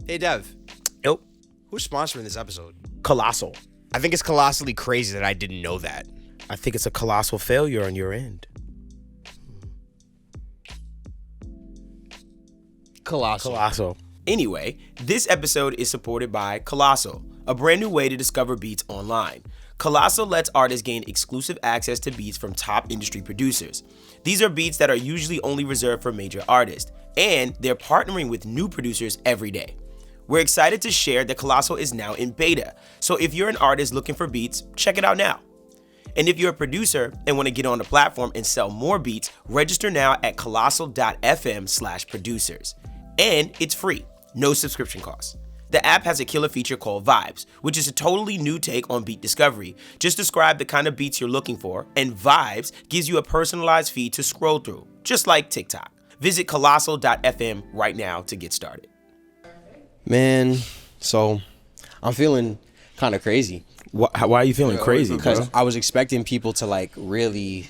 Hey, Dev. Yo. Who's sponsoring this episode? Colossal. I think it's colossally crazy that I didn't know that. I think it's a colossal failure on your end. Colossal. Anyway, this episode is supported by Colossal, a brand new way to discover beats online. Colossal lets artists gain exclusive access to beats from top industry producers. These are beats that are usually only reserved for major artists, and they're partnering with new producers every day. We're excited to share that Colossal is now in beta, so if you're an artist looking for beats, check it out now. And if you're a producer and want to get on the platform and sell more beats, register now at colossal.fm/producers. And it's free, no subscription costs. The app has a killer feature called Vibes, which is a totally new take on beat discovery. Just describe the kind of beats you're looking for, and Vibes gives you a personalized feed to scroll through, just like TikTok. Visit colossal.fm right now to get started. Man, so I'm feeling kind of crazy. Why are you feeling crazy? Because I was expecting people to really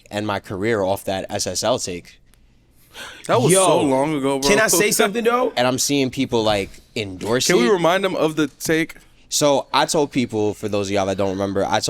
end my career off that SSL take. That was so long ago, bro. Can I say something though? And I'm seeing people endorse it. Can we remind them of the take? So I told people, for those of y'all that don't remember, I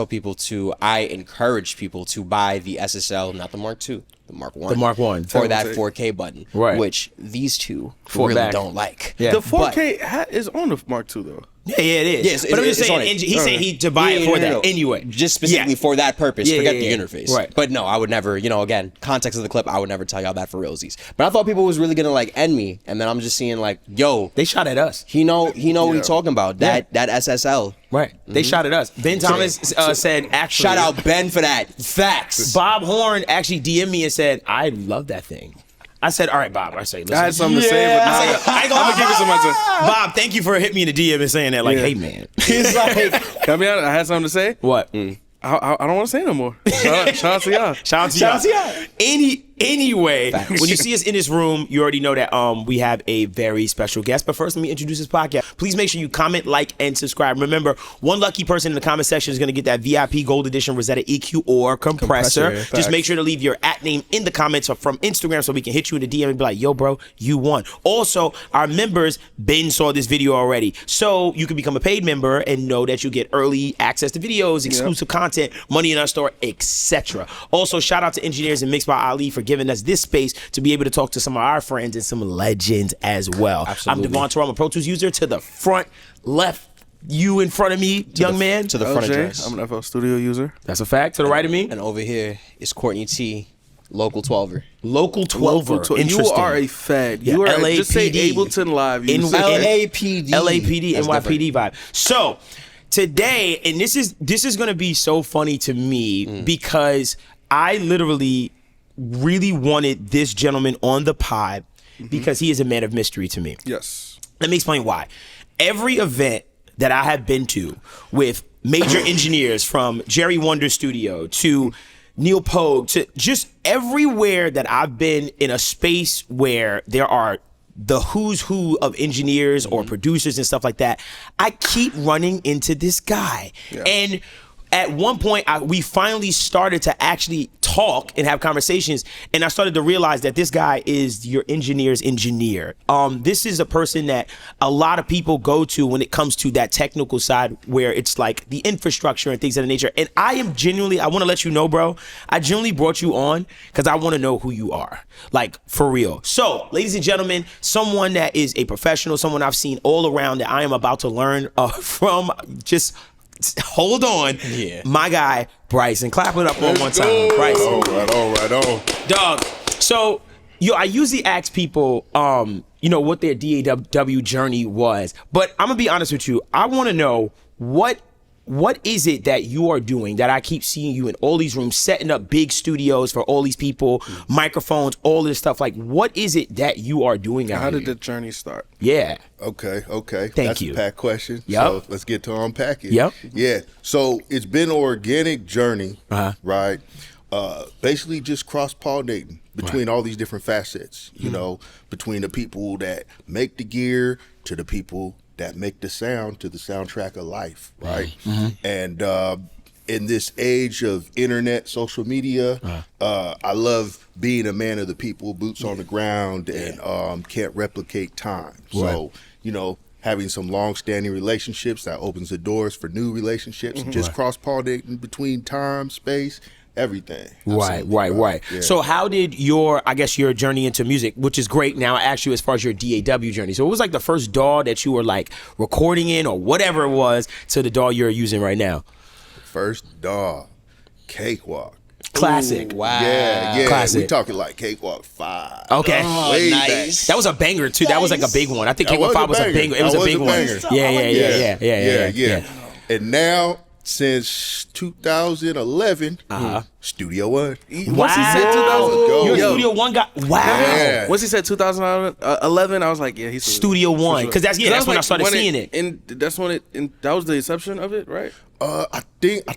encouraged people to buy the SSL, not the Mark II, the Mark I. The Mark I. For that 4K button. Right. Which these two really don't like. Yeah. The 4K is on the Mark II, though. Yeah, it is. Yes, but I'm just it's on saying, it. he's saying he to buy it for that anyway. Just specifically for that purpose. Forget the interface. Right. But no, I would never, again, context of the clip, I would never tell y'all that for realsies. But I thought people was really gonna end me, and then I'm just seeing yo, they shot at us. He know what he talking about. That SSL. Right. They shot at us. Ben Thomas said, actually, shout out Ben for that. Facts. Bob Horn actually DM'd me and said, I love that thing. I said, all right, Bob. I say, listen. I had something to say, but I'm gonna give it to myself. Bob, thank you for hitting me in the DM and saying that. Hey, man. He's like, can I be honest? I had something to say. What? I don't want to say no more. Shout out to y'all. Shout out to y'all. Anyway, when you see us in this room, you already know that we have a very special guest. But first, let me introduce this podcast. Please make sure you comment, like, and subscribe. Remember, one lucky person in the comment section is going to get that VIP Gold Edition Rosetta EQ or compressor. Just make sure to leave your @name in the comments from Instagram so we can hit you in the DM and be like, yo, bro, you won. Also, our members, Ben saw this video already. So you can become a paid member and know that you get early access to videos, exclusive content, money in our store, etc. Also, shout out to EnginEars and Mixed by Ali for giving us this space to be able to talk to some of our friends and some legends as well. Absolutely. I'm Devvon Terrell, I'm a Pro Tools user. To the front left, you in front of me, young man. To the front LJ, address. I'm an FL Studio user. That's a fact. To the right of me. And over here is Courtney T, local 12er. Local 12er. Interesting. You are a fad. Yeah, You are LAPD. just say Ableton Live. LAPD. LAPD, That's NYPD vibe. So today, and this is going to be so funny to me because I literally really wanted this gentleman on the pod because he is a man of mystery to me. Yes. Let me explain why. Every event that I have been to with major engineers, from Jerry Wonder Studio to Neil Pogue, to just everywhere that I've been in a space where there are the who's who of engineers or producers and stuff like that, I keep running into this guy. Yeah. And at one point, we finally started to actually talk and have conversations, and I started to realize that this guy is your engineer's engineer. This is a person that a lot of people go to when it comes to that technical side, where it's like the infrastructure and things of that nature. And I want to let you know, bro, I genuinely brought you on because I want to know who you are, for real. So, ladies and gentlemen, someone that is a professional, someone I've seen all around that I am about to learn from. Just hold on. Yeah. My guy, Brycen. Clap it up one time. Brycen. All right. Dog. So, I usually ask people, what their DAW journey was. But I'm going to be honest with you. I want to know what is it that you are doing that I keep seeing you in all these rooms, setting up big studios for all these people, microphones, all this stuff. What is it that you are doing out How here? did the journey start? Yeah. Okay. Thank you. That's a packed question. Yep. So let's get to unpack it. Yep. Yeah. So it's been an organic journey, right? Basically just cross-pollinating between all these different facets, between the people that make the gear to the people that make the sound to the soundtrack of life, right? And in this age of internet, social media, I love being a man of the people, boots on the ground, and can't replicate time. So, you know, having some long-standing relationships that opens the doors for new relationships, just cross-pollinating between time, space, everything. Right. Yeah. So how did your journey into music, which is great now, I asked you as far as your DAW journey. So it was like the first DAW that you were like recording in or whatever it was to the DAW you're using right now? First DAW, Cakewalk. Classic. Ooh, wow. Yeah. Classic. We talking like Cakewalk 5. Okay. Way nice. That was a banger too. That was like a big one. I think That Cakewalk 5 was a banger. big. It was That a big one. banger. Yeah. And now, since 2011, Studio One. Once he said 2000, Go. You're a Yo. Studio One guy. Wow. Yeah. Once he said 2011, I was like, yeah, he's Studio One, because that's when I started seeing it. And that's when that was the inception of it, right? I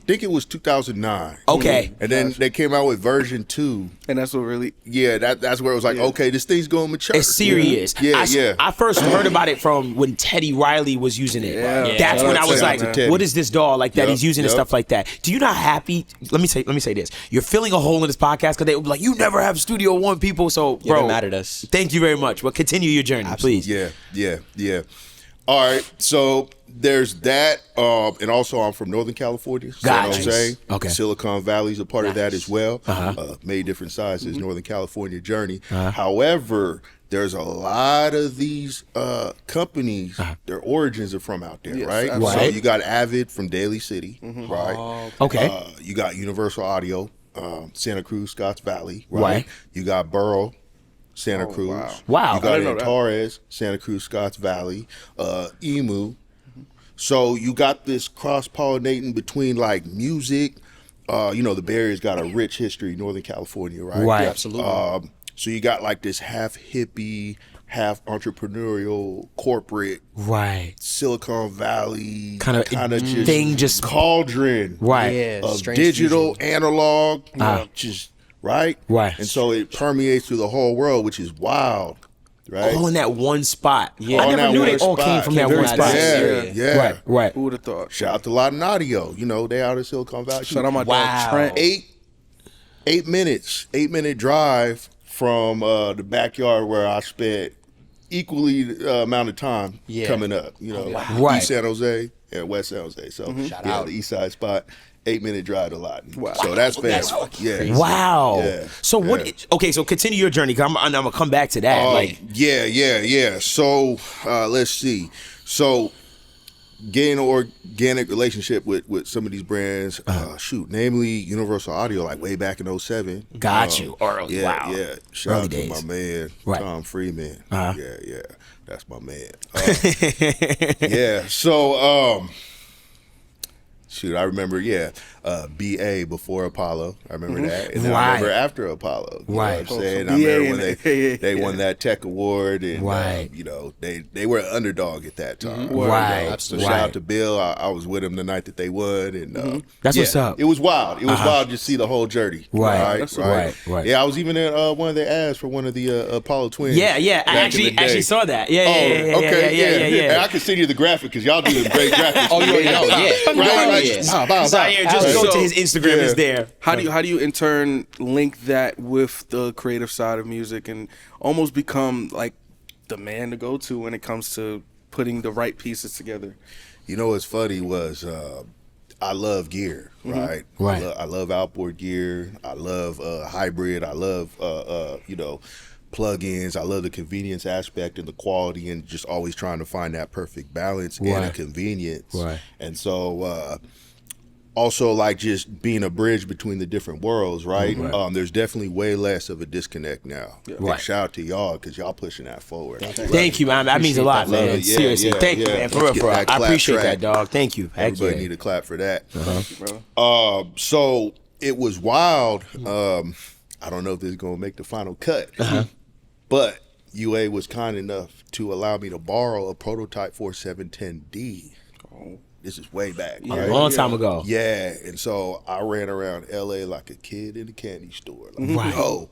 think it was 2009. Okay. And then they came out with version 2. And that's what really. Yeah, that's where it was like, okay, this thing's going to mature. It's serious. Yeah. I first heard about it from when Teddy Riley was using it. Yeah. That's Shout when out I was to like, Teddy. what is this DAW like that Yep, he's using and yep. stuff like that? Do you not happy? Let me say this. You're filling a hole in this podcast because they will be like, you never have Studio One people. So, You haven't bro, mad at us. thank you very much. Well, continue your journey, please. Yeah. All right, so there's that, and also I'm from Northern California, San Gotcha. Jose. Okay. Silicon Valley's a part of that as well. Many different sizes, Northern California journey. However, there's a lot of these companies, their origins are from out there, Yes, right? absolutely. So you got Avid from Daly City, right? Okay. You got Universal Audio, Santa Cruz, Scotts Valley, right? Right. You got Burrow, Santa Cruz. Wow. You I got didn't know that. Antares, Santa Cruz, Scotts Valley, Emu. So you got this cross-pollinating between like music. The Bay Area's got a rich history, Northern California, right? Right. Yeah, absolutely. So you got like this half hippie, half entrepreneurial, corporate, Right. Silicon Valley Kind of just thing, just cauldron right. Yeah, of strange digital, fusion. analog, just right. Right. And so it permeates through the whole world, which is wild, right? All in that one spot. Yeah. I All in never that knew one they all came spot. from that Came one from spot. that Yeah, area. yeah. Right. Who would have thought? Shout out to Latin Audio. They out in Silicon Valley. Shout out my Wow. dog Trent. 8-minute drive from the backyard where I spent equally amount of time coming up. Right. East San Jose and West San Jose. So Shout out. the East Side spot. 8-minute drive to Latin. Wow. So that's family. Yeah. Wow. Yeah. So what? Okay, so continue your journey. 'Cause I'm gonna come back to that. Yeah. So let's see. So getting an organic relationship with some of these brands, namely Universal Audio, like way back in 2007. Got you. Early. Yeah, Wow. yeah. Shout Early out to days. my man, Right. Tom Freeman. Uh-huh. Yeah. That's my man. Yeah. So I remember, BA before Apollo. I remember that. And then I remember after Apollo. You know Right. what I'm saying? I BA remember when they won that tech award, and Right. they were an underdog at that time. Right. So Right. shout out to Bill. I was with him the night that they won, and That's what's up. It was wild. It was wild to see the whole journey. Right. Right. Right. Yeah, I was even in one of the ads for one of the Apollo twins. Yeah. I back in the actually day. saw that. Yeah. Okay. And I can send you the graphic because y'all do the great graphics. Oh, you already know, yeah. Right, like, Yeah. bow, bow, So bow. yeah, just Right. go to his Instagram. It's there. How do you in turn link that with the creative side of music and almost become like the man to go to when it comes to putting the right pieces together? You know what's funny was I love gear, right? Right. I love outboard gear. I love hybrid. I love plugins. I love the convenience aspect and the quality, and just always trying to find that perfect balance and a Right. convenience. Right. And so also like just being a bridge between the different worlds, right? There's definitely way less of a disconnect now. And Right. shout out to y'all because y'all pushing that forward. Thank you, man. That means a lot, Love man. it. Yeah, Seriously, yeah, thank you, yeah. man. For Let's real, get bro. that I clap appreciate track. that, dog. Thank you. Heck Everybody yeah. need a clap for that. Bro. So it was wild. I don't know if this is gonna make the final cut, but UA was kind enough to allow me to borrow a prototype 4710D. This is way back, A right? long time ago. Yeah, and so I ran around LA like a kid in a candy store. Like, Right. yo,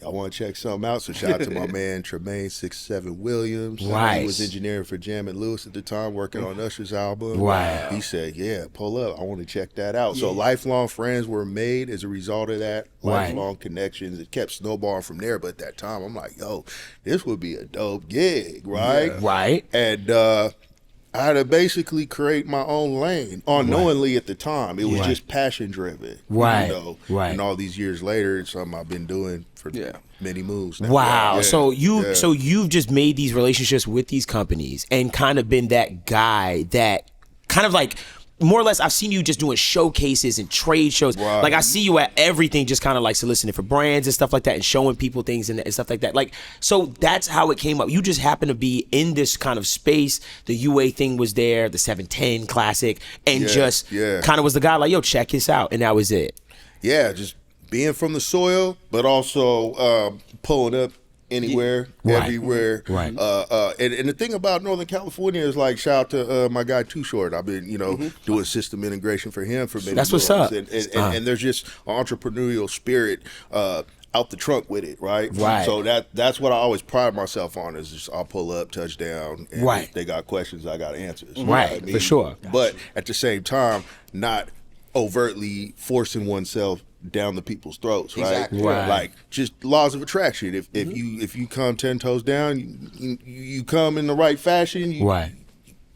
y'all want to check something out? So shout out to my man Tremaine 67 Williams. Right. He was engineering for Jam and Lewis at the time, working on Usher's album. Wow. He said, yeah, pull up. I want to check that out. So lifelong friends were made as a result of that. Lifelong connections. It kept snowballing from there. But at that time, I'm like, yo, this would be a dope gig, right? Yeah. Right. And I had to basically create my own lane unknowingly at the time. It was just passion driven. Right. You know? Right. And all these years later, it's something I've been doing for many moves now. Wow. Yeah. So you've just made these relationships with these companies and kind of been that guy that kind of like more or less I've seen you just doing showcases and trade shows. Right. Like I see you at everything, just kind of like soliciting for brands and stuff like that and showing people things and stuff like that. Like, so that's how it came up. You just happen to be in this kind of space. The UA thing was there, the 710 classic, and just kind of was the guy like, yo, check this out. And that was it. Yeah, just being from the soil, but also pulling up anywhere, everywhere. Right. And the thing about Northern California is like, shout out to my guy Too Short. I've been, doing system integration for him for many That's years. what's up. And there's just an entrepreneurial spirit out the trunk with it, right? Right. So that's what I always pride myself on is just I'll pull up, touchdown, and if they got questions, I got answers. You know what I mean? For sure. But at the same time, not overtly forcing oneself down the people's throats, right? Exactly. Right. Like just laws of attraction. If you come 10 toes down, you come in the right fashion.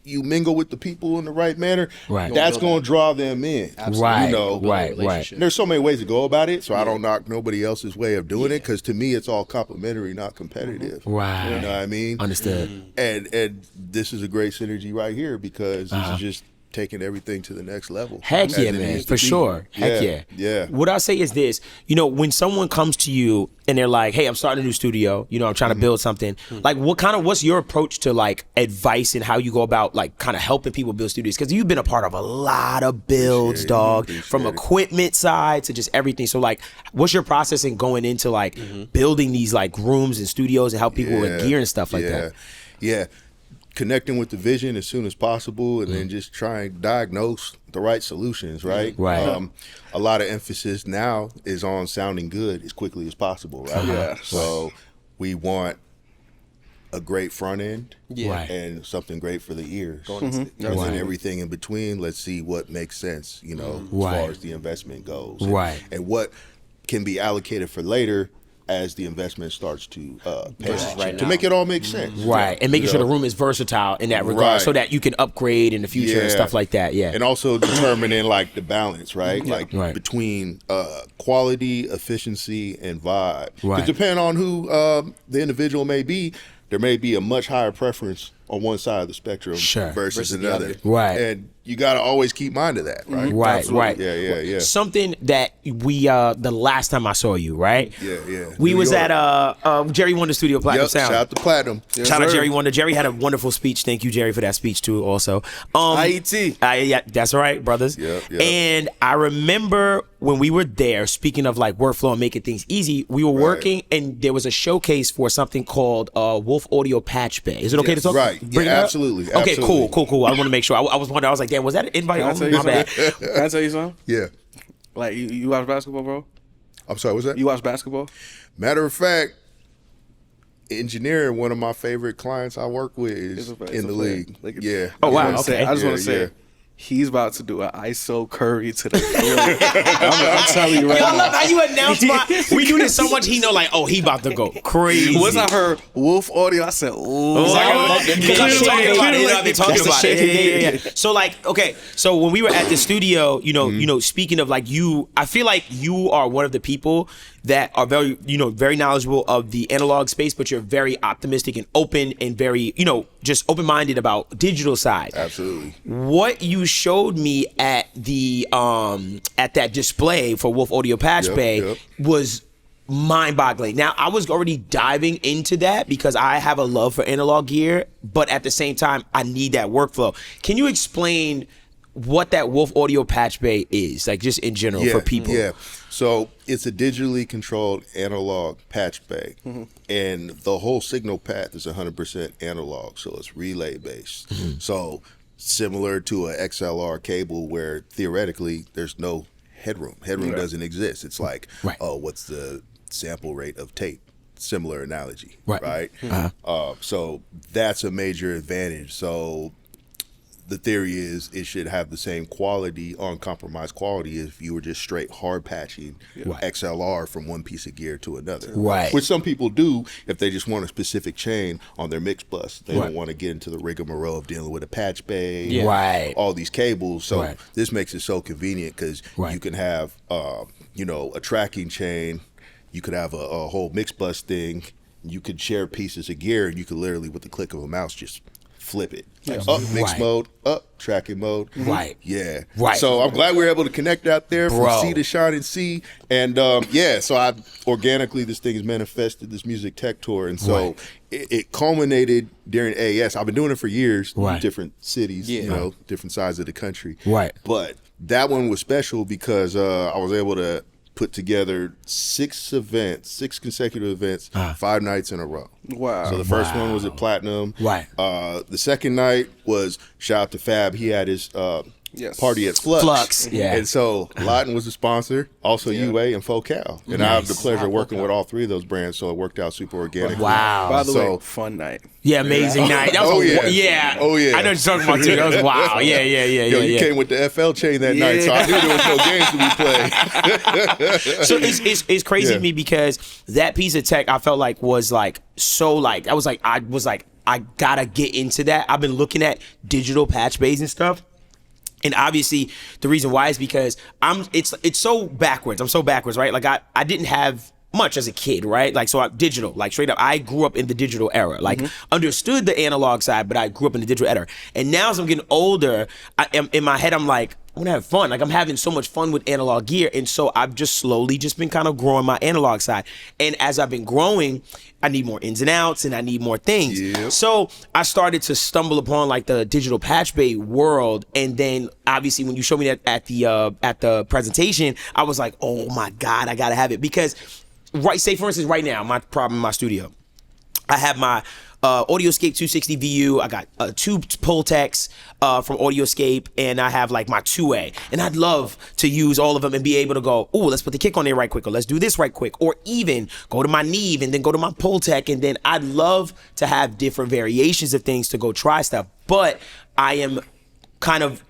You mingle with the people in the right manner. Right. That's going to draw them in. Absolutely. Right. There's so many ways to go about it, so I don't knock nobody else's way of doing it because to me it's all complimentary, not competitive. Right. You know what I mean? Understood. And this is a great synergy right here because this is just taking everything to the next level. Heck as yeah, it man, needs to for be. sure. Heck yeah. Yeah. What I'll say is this, when someone comes to you and they're like, hey, I'm starting a new studio, I'm trying to build something, like what's your approach to like advice and how you go about like kind of helping people build studios? Because you've been a part of a lot of builds, dog, from equipment side to just everything. So like, what's your process in going into like building these like rooms and studios and help people with gear and stuff like that? Yeah. Connecting with the vision as soon as possible and then just trying to diagnose the right solutions, right? Right. A lot of emphasis now is on sounding good as quickly as possible, right? Yeah. So we want a great front end Right. and something great for the ears. And then everything in between, let's see what makes sense, as far as the investment goes. Right. And what can be allocated for later as the investment starts to pay off, to make it all make sense. Right, and making sure the room is versatile in that regard so that you can upgrade in the future and stuff like that, And also determining like the balance, right? Like between quality, efficiency, and vibe. Because depending on who the individual may be, there may be a much higher preference on one side of the spectrum versus another. Right. And you got to always keep mind of that, right? Right. Yeah. Something that we the last time I saw you, right? Yeah. We New was York. at Jerry Wonder Studio, Platinum Sound. Shout out to Platinum. Shout out Jerry Wonder. Jerry had a wonderful speech. Thank you, Jerry, for that speech too. Also, IET. Yeah, that's right, brothers. Yep. And I remember when we were there, speaking of like workflow and making things easy, we were working, and there was a showcase for something called Wolf Audio Patch Bay. Is it okay to talk? Right. Bring it up? Absolutely. Okay. Cool. I want to make sure. I was wondering. I was like, damn, was that an invite? Can I tell you My bad. something? Can I tell you something? Yeah. Like, you watch basketball, bro? I'm sorry, what's that? You watch basketball? Matter of fact, engineering, one of my favorite clients I work with is in the league. Yeah. Oh, wow. I just want to say, he's about to do an ISO Curry to the field. I'm telling you right I now. love how you announced we do this so much. He know like, oh, he about to go crazy. Once I heard Wolf Audio, I said, ooh. Because I've been talking about it. I've been talking about it. Yeah. So like, okay, so when we were at the studio, speaking of like you, I feel like you are one of the people that are very, very knowledgeable of the analog space, but you're very optimistic and open and very, just open-minded about digital side. Absolutely. What you showed me at the at that display for Wolf Audio Patch Bay was mind-boggling. Now, I was already diving into that because I have a love for analog gear, but at the same time, I need that workflow. Can you explain what that Wolf Audio Patch Bay is, like just in general for people? Yeah. So it's a digitally controlled analog patch bay, and the whole signal path is 100% analog, so it's relay based. So similar to a XLR cable where theoretically there's no headroom. Headroom doesn't exist. It's like, oh, what's the sample rate of tape. Similar analogy, Right. right? So that's a major advantage. So the theory is it should have the same quality, uncompromised quality, if you were just straight hard patching XLR from one piece of gear to another. Right. Which some people do if they just want a specific chain on their mix bus. They don't want to get into the rigmarole of dealing with a patch bay, all these cables. So this makes it so convenient because you can have, you know, a tracking chain. You could have a whole mix bus thing. You could share pieces of gear, and you could literally, with the click of a mouse, just flip it. Like, up mix mode, up tracking mode. Right. Yeah. Right. So I'm glad we were able to connect out there from Bro. sea to shining sea. And so I organically, this thing has manifested, this music tech tour. And so it culminated during AES. I've been doing it for years in different cities, you know, different sides of the country. Right. But that one was special because I was able to put together 6 consecutive events, 5 nights in a row. Wow. So the first one was at Platinum. Right. The second night was, shout out to Fab, he had his party at Flux. Flux, yeah. And so Lawton was the sponsor, also UA and Focal. And I have the pleasure of working with all 3 of those brands, so it worked out super organically. Wow. By the way, fun night. Yeah, amazing night. That was Oh, yeah. Oh, yeah. I know what you're talking about, too. That was wow. Yeah. Yo, you came with the FL chain that night, so I knew there was no games to be played. So it's crazy to me because that piece of tech I felt like was like so like I was like I gotta get into that. I've been looking at digital patch bays and stuff. And obviously the reason why is because it's so backwards. I'm so backwards, right? Like I didn't have much as a kid, right? Like, so digital, like straight up, I grew up in the digital era, like understood the analog side, but I grew up in the digital era. And now as I'm getting older, in my head, I'm like, I'm gonna have fun. Like I'm having so much fun with analog gear. And so I've just slowly just been kind of growing my analog side. And as I've been growing, I need more ins and outs and I need more things. Yep. So I started to stumble upon like the digital patch bay world. And then obviously when you showed me that at the presentation, I was like, oh my God, I gotta have it. Because say for instance, right now, my problem in my studio, I have my Audioscape 260 VU. I got 2 Pultecs from Audioscape, and I have like my 2A. And I'd love to use all of them and be able to go, oh, let's put the kick on there right quick, or let's do this right quick, or even go to my Neve and then go to my Pultec, and then I'd love to have different variations of things to go try stuff. But I am kind of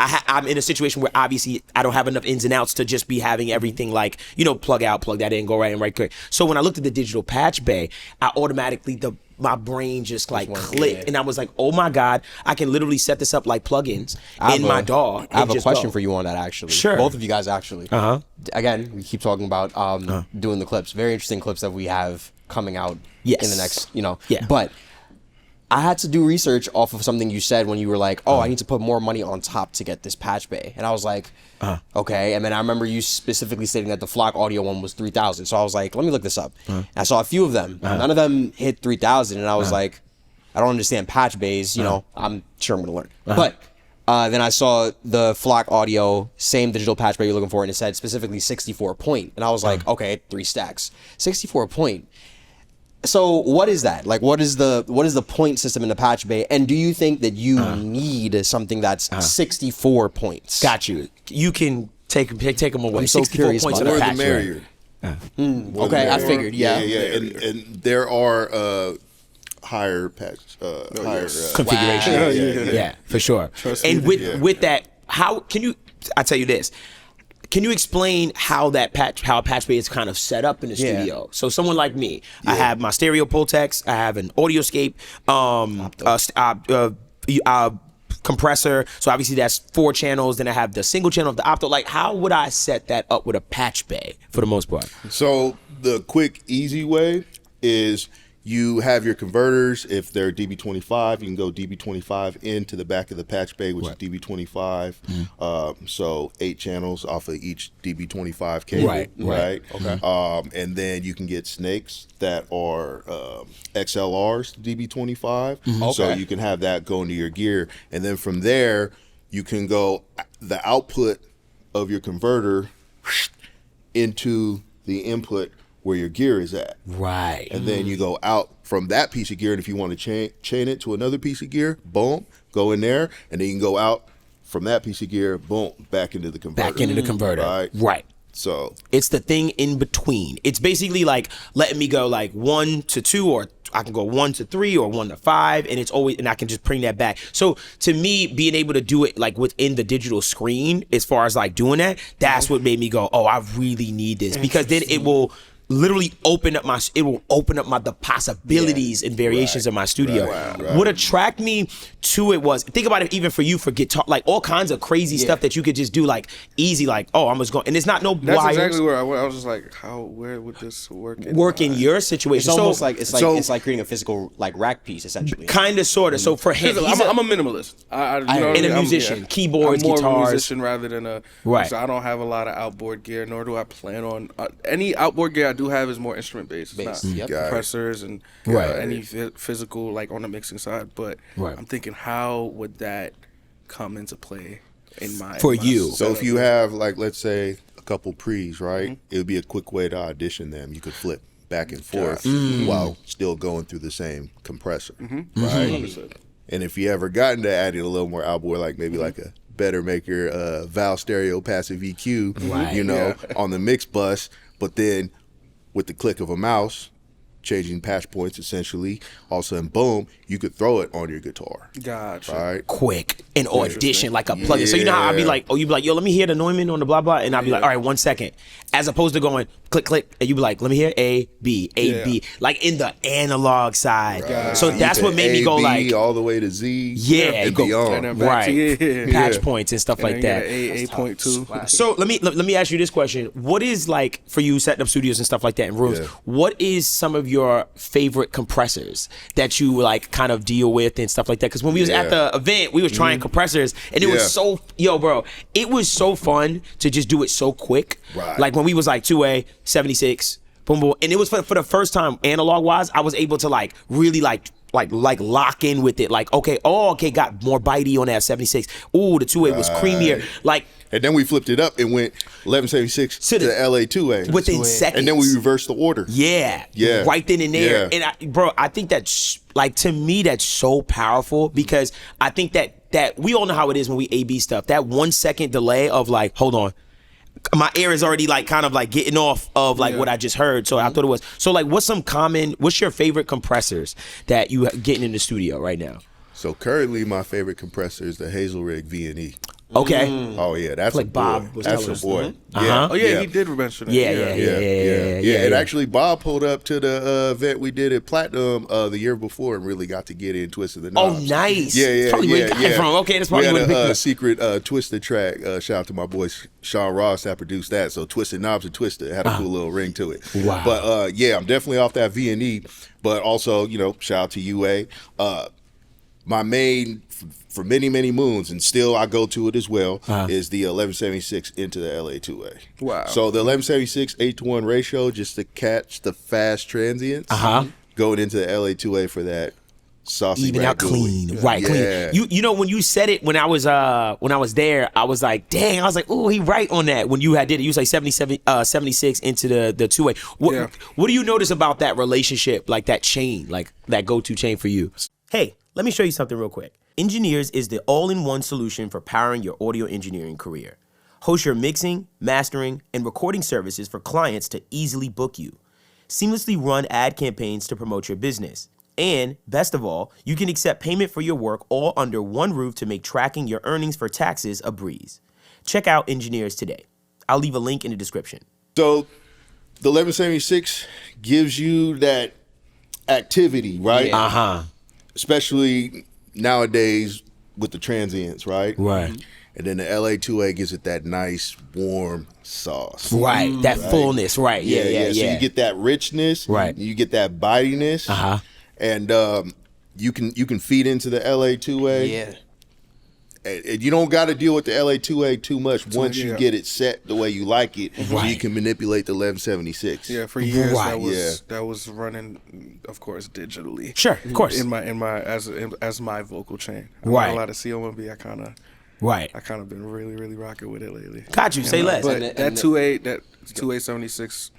I'm in a situation where obviously I don't have enough ins and outs to just be having everything like, you know, plug out, plug that in, go right in, right quick. So when I looked at the digital patch bay, I automatically, my brain just like clicked. And I was like, oh my God, I can literally set this up like plugins in my DAW. I have a question for you on that, actually. Sure. Both of you guys, actually. Again, we keep talking about doing the clips. Very interesting clips that we have coming out in the next, you know. Yeah. But I had to do research off of something you said when you were like, oh, I need to put more money on top to get this patch bay. And I was like, okay. And then I remember you specifically stating that the Flock Audio one was 3,000. So I was like, let me look this up. And I saw a few of them. None of them hit 3,000. And I was like, I don't understand patch bays. You know, I'm sure I'm going to learn. But then I saw the Flock Audio, same digital patch bay you're looking for, and it said specifically 64 point. And I was like, okay, 3 stacks. 64 point. So what is that? Like, what is the point system in the patch bay? And do you think that you need something that's 64 points? Got you. You can take them away. I'm so 64 curious points about in the More patch the merrier. Okay, I figured. Yeah. And there are higher patch, higher configuration. Yeah, for sure. And with that, how can you? I tell you this. Can you explain how a patch bay is kind of set up in the studio? So someone like me, I have my stereo Pultecs, I have an Audioscape, compressor. So obviously that's 4 channels. Then I have the single channel of the opto. Like, how would I set that up with a patch bay for the most part? So the quick, easy way is you have your converters. If they're DB25, you can go DB25 into the back of the patch bay, which is DB25. So 8 channels off of each DB25 cable, right? Okay. And then you can get snakes that are XLRs to DB25. So you can have that go into your gear. And then from there, you can go the output of your converter into the input where your gear is at. Right. And then you go out from that piece of gear, and if you want to chain it to another piece of gear, boom, go in there, and then you can go out from that piece of gear, boom, back into the converter. Back into the converter. Right. Right. So it's the thing in between. It's basically like letting me go like 1 to 2, or I can go 1 to 3 or 1 to 5, and it's always, and I can just bring that back. So to me, being able to do it like within the digital screen, as far as like doing that, that's what made me go, oh, I really need this, because then it will literally open up the possibilities and variations of my studio. What attracted me to it was, think about it, even for you, for guitar, like all kinds of crazy stuff that you could just do like easy, like, oh, I'm just going, and it's not no That's wires. exactly where I went. I was just like, where would this work in your situation? It's almost like it's like creating a physical like rack piece, essentially. Kind of, sort of. So for him, I'm a minimalist. And a musician, keyboards, I'm more guitars. of a musician rather than a. Right. So I don't have a lot of outboard gear, nor do I plan on any outboard gear I do have is more instrument based. It's not compressors and any physical like on the mixing side. But I'm thinking, how would that come into play in my you? So if you have like, let's say, a couple pre's, right? It would be a quick way to audition them. You could flip back and forth while still going through the same compressor, right? And if you ever gotten to adding a little more outboard, like maybe like a Better Maker Val Stereo passive EQ, you know, on the mix bus, but then with the click of a mouse, changing patch points essentially, all of a sudden, boom, you could throw it on your guitar. Gotcha. Right? Quick, an audition, like a plug-in. So you know how I'd be like, oh, you'd be like, yo, let me hear the Neumann on the blah, blah, and I'd be like, all right, 1 second. As opposed to going click, click, and you'd be like, let me hear A, B, A, B, like in the analog side. Right. So that's what made me go like all the way to Z, and beyond. And then patch points and stuff like that. A.2. So let me ask you this question: what is, like, for you setting up studios and stuff like that in rooms? What is some of your favorite compressors that you like kind of deal with and stuff like that? Because when we was at the event, we was trying compressors, and it was so it was so fun to just do it so quick. Like when we was like 2A 76, boom boom, and it was for the first time analog wise, I was able to like really like lock in with it. Like, okay, got more bitey on that 76. Ooh, the 2A was creamier. Like, and then we flipped it up and went 1176 to the LA 2A within seconds. And then we reversed the order. Yeah. Right then and there. And I think that's, like, to me, that's so powerful, because I think that we all know how it is when we A/B stuff. That 1 second delay of like, hold on, my ear is already like kind of like getting off of like what I just heard. So I thought it was. So like, what's your favorite compressors that you getting in the studio right now? So currently my favorite compressor is the Hazelrig V&E. Okay. Oh yeah, that's like a boy. Bob was That's telling a us. boy. Oh yeah, he did mention it. Yeah. And actually, Bob pulled up to the event we did at Platinum the year before and really got to get in Twisted the Knobs. Oh, nice. Yeah. Probably where you got it from. Okay, that's probably we where had you picked a it. secret Twisted track. Shout out to my boy Sean Ross that produced that. So Twisted Knobs and Twisted had a cool little ring to it. Wow. But I'm definitely off that V&E. But also, shout out to UA. My main for many, many moons, and still I go to it as well, is the 1176 into the LA2A. Wow. So the 1176 8-to-1 ratio, just to catch the fast transients, going into the LA2A for that saucy, even out clean, clean. You know, when you said it, when I was there, I was like, dang, I was like, oh, he right on that. When you did it, you was like 76 into the 2A. What do you notice about that relationship, like that chain, like that go-to chain for you? Hey, let me show you something real quick. EnginEars is the all-in-one solution for powering your audio engineering career. Host your mixing, mastering, and recording services for clients to easily book you. Seamlessly run ad campaigns to promote your business. And, best of all, you can accept payment for your work all under one roof to make tracking your earnings for taxes a breeze. Check out EnginEars today. I'll leave a link in the description. So, the 1176 gives you that activity, right? Especially nowadays with the transients, right? Right. And then the LA2A gives it that nice warm sauce. Right. That fullness. Right. Yeah. So you get that richness. Right. You get that bitiness. And you can feed into the LA2A. Yeah. And you don't got to deal with the LA2A too much once you get it set the way you like it. So you can manipulate the 1176. Yeah, for years that was running, of course, digitally. Sure, of course. In my as my vocal chain. I'm right. not allowed to see OMB. I kind of been really rocking with it lately. Got you. Say less. But that 2A 76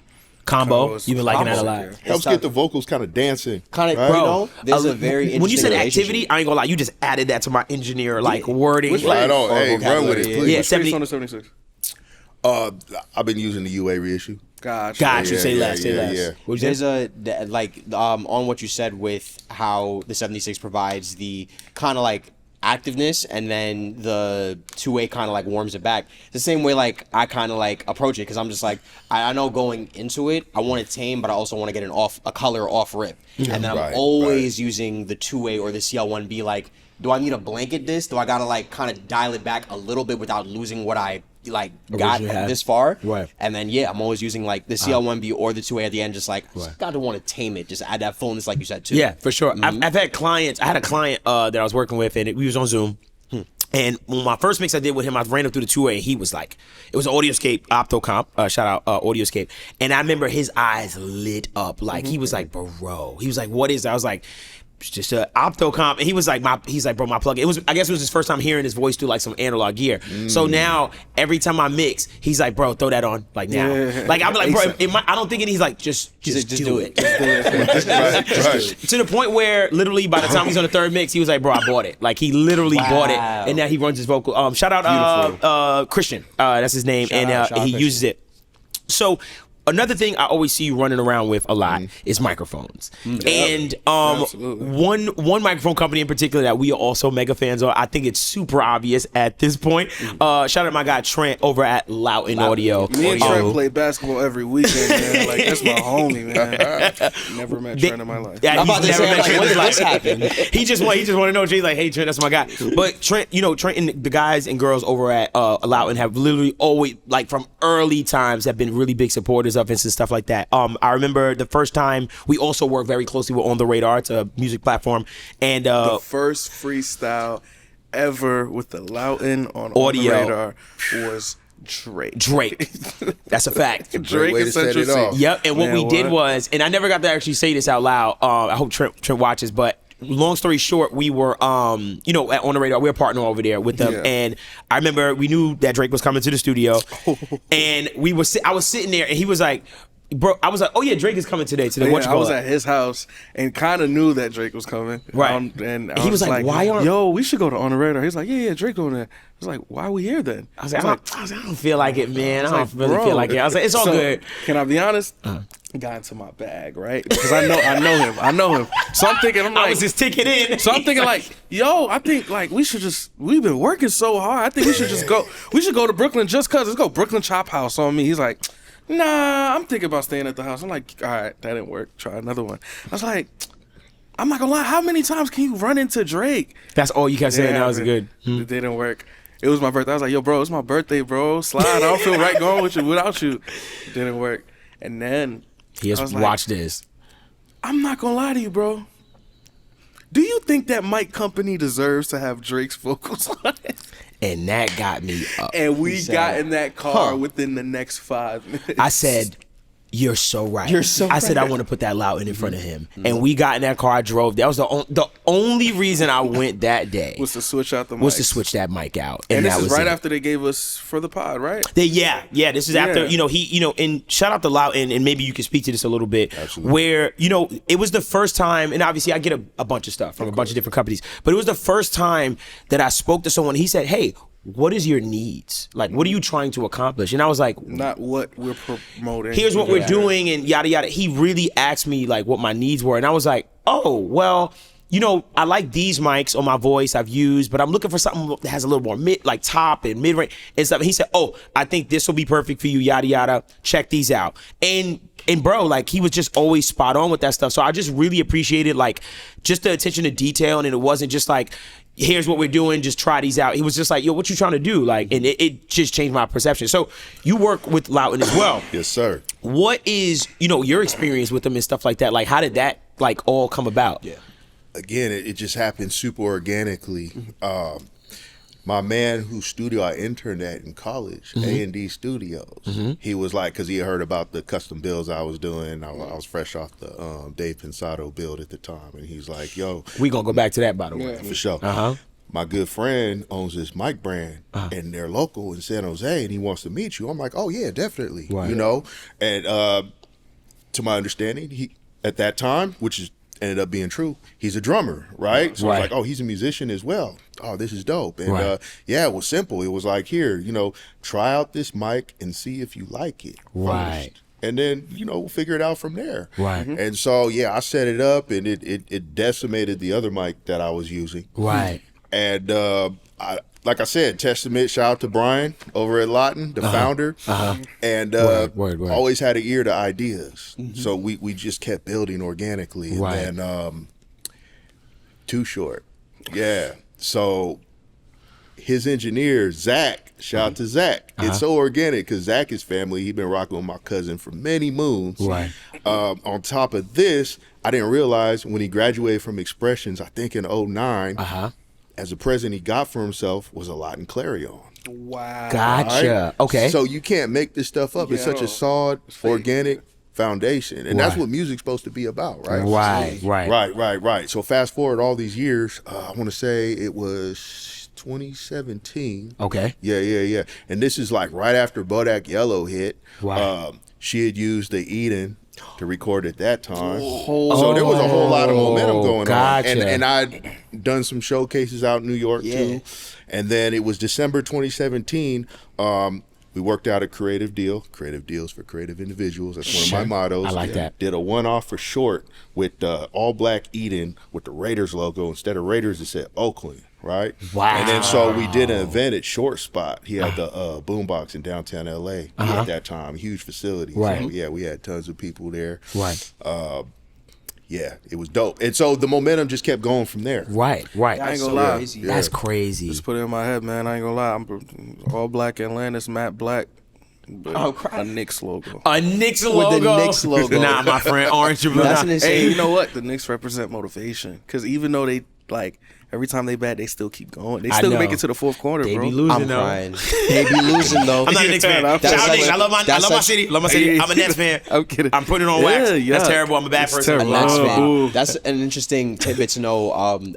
combo, you've been liking that a lot. Helps get the vocals kind of dancing. Kind of, right? Bro. There's a very interesting when you said activity, I ain't gonna lie, you just added that to my engineer wording. Right on. Hey, run with it, please. Yeah, What's on the 76? I've been using the UA reissue. Gotcha. Gotcha. Say less. Yeah. There's on what you said with how the 76 provides the kind of like activeness, and then the 2A kind of like warms it back. The same way like I kind of like approach it, because I'm just like I know going into it I want it tame, but I also want to get a color off rip, and then I'm always using the 2A or the CL1B. Like, do I need to blanket this? Do I gotta like kind of dial it back a little bit without losing what I like got this far? Right. And then I'm always using like the CL1B or the 2A at the end, just like gotta want to tame it, just add that fullness like you said too. Yeah, for sure. I've had clients. I had a client that I was working with, and we was on Zoom. And when my first mix I did with him, I ran him through the 2A, and he was like, it was an Audioscape Optocomp, shout out Audioscape. And I remember his eyes lit up. Like, he was like, bro. He was like, what is that? I was like, it's just an Optocomp. And he was like, bro, my plug. I guess it was his first time hearing his voice through like some analog gear. So now every time I mix, he's like, bro, throw that on like now. Like, I'm like, bro, I don't think it. He's like, just do it. To the point where literally by the time he's on the third mix, he was like, bro, I bought it. Like, he literally bought it, and now he runs his vocal. Shout out Christian, that's his name, shout out he uses it. So another thing I always see you running around with a lot is microphones. And one microphone company in particular that we are also mega fans of, I think it's super obvious at this point. Shout out to my guy Trent over at Loughton Audio. Me and Trent play basketball every weekend, man. Like, that's my homie, man. Never met Trent in my life. Yeah, I'm about to say, like, when did this happen? He just want to know. Jay's like, hey Trent, that's my guy. But Trent, Trent and the guys and girls over at Loughton have literally always, like, from early times, have been really big supporters of us and stuff like that. I remember the first time we also worked very closely with On the Radar. It's a music platform, and the first freestyle ever with the Loughton on Audio On the Radar was Drake. That's a fact. Drake is Central C. Yep. And what we did was, and I never got to actually say this out loud. I hope Trent watches, but long story short, we were, On the Radar, we were a partner over there with them. Yeah. And I remember we knew that Drake was coming to the studio. And I was sitting there, and he was like, bro, I was like, oh yeah, Drake is coming today. I was at his house and kind of knew that Drake was coming. Right. And he was like, why aren't... Yo, we should go to On the Radar. He's like, yeah, Drake on there. I was like, why are we here then? I was like, I don't feel like it, man. I don't really feel like it. I was like, it's all good. Can I be honest? Got into my bag, right? Because I know him. So I'm thinking, I was just ticking in. So I'm thinking like, yo, I think like we've been working so hard. I think we should go to Brooklyn just cause. Let's go Brooklyn Chop House on me. He's like, nah, I'm thinking about staying at the house. I'm like, all right, that didn't work. Try another one. I was like, I'm not gonna lie, how many times can you run into Drake? That's all you kept saying. That was good. It didn't work. It was my birthday. I was like, yo, bro, it's my birthday, bro. Slide. I don't feel right going with you without you. It didn't work. And then he has watched this. I'm not gonna lie to you, bro. Do you think that mic company deserves to have Drake's vocals on it? And that got me up. And we got in that car within the next 5 minutes. I said, you're so right. I said, I want to put that Loughton in front of him. And we got in that car, I drove. That was the only reason I went that day. Was to switch out the mic. Was to switch that mic out. And this is right after they gave us For the Pod, right? Yeah, this is after, and shout out to Loughton, and maybe you can speak to this a little bit. Absolutely. Where, it was the first time, and obviously I get a bunch of stuff from a bunch of different companies, but it was the first time that I spoke to someone. He said, hey, what is your needs? Like, what are you trying to accomplish? And I was like, not what we're promoting. Here's what we're doing, and yada yada. He really asked me like what my needs were, and I was like, oh, well, I like these mics on my voice I've used, but I'm looking for something that has a little more top and mid range and stuff. And he said, oh, I think this will be perfect for you, yada yada. Check these out. And bro, like, he was just always spot on with that stuff. So I just really appreciated like just the attention to detail, and it wasn't just like, here's what we're doing, just try these out. He was just like, yo, what you trying to do? Like, and it just changed my perception. So you work with Loughton as well. Yes, sir. What is, your experience with them and stuff like that? Like, how did that like all come about? Yeah. Again, it just happened super organically. My man whose studio I interned at in college, A&D Studios, he was like, because he had heard about the custom builds I was doing. I was fresh off the Dave Pensado build at the time. And he's like, yo. We going to go back to that, by the way. For sure. My good friend owns this mic brand, and they're local in San Jose, and he wants to meet you. I'm like, oh, yeah, definitely. Right. And to my understanding, he at that time, which is ended up being true. He's a drummer, right? So I was like, oh, he's a musician as well. Oh, this is dope. And yeah, it was simple. It was like, here, try out this mic and see if you like it. Right. First. And then, we'll figure it out from there. Right. And so, yeah, I set it up, and it decimated the other mic that I was using. Right. And like I said, testament, shout out to Brian over at Lawton, the founder. And word. always had an ear to ideas. So we just kept building organically. And then Too Short. Yeah. So his engineer, Zach, shout out to Zach. It's so organic because Zach is family. He's been rocking with my cousin for many moons. Right. On top of this, I didn't realize when he graduated from Expressions, I think in 2009, as a present he got for himself was a Lawton Clarion. Wow. Gotcha. Right? Okay. So you can't make this stuff up. It's such a solid, organic foundation. And that's what music's supposed to be about, right? Right. So fast forward all these years, I want to say it was 2017. Okay. Yeah. And this is like right after Bodak Yellow hit. Right. She had used the Eden to record at that time. So there was a whole lot of momentum going on. And I'd done some showcases out in New York too. And then it was December 2017. We worked out a creative deals for creative individuals. That's one of my mottos. I like that. Did a one-off for Short with all black Eden with the Raiders logo. Instead of Raiders, it said Oakland, right? Wow. And then so we did an event at Short Spot. He had the boombox in downtown LA at that time, huge facility. Right. So yeah, we had tons of people there. Right. Yeah, it was dope. And so the momentum just kept going from there. Right. I ain't gonna lie. Crazy. That's crazy. Just put it in my head, man. I ain't gonna lie. I'm all black Atlantis, matte black. A Knicks logo. A Knicks logo? With the Knicks logo. Nah, my friend, orange or blue. That's an insane. Hey, you know what? The Knicks represent motivation. Because even though they, every time they bat, they still keep going. They still make it to the fourth quarter, They bro. be losing, I'm though. crying. They be losing, though. I'm not a Knicks fan. Shout out Knicks. I love my city. Love my city. I'm a Nets fan. I'm kidding. I'm putting it on wax. That's terrible. I'm a bad person. A Nets fan. Ooh. That's an interesting tidbit to know.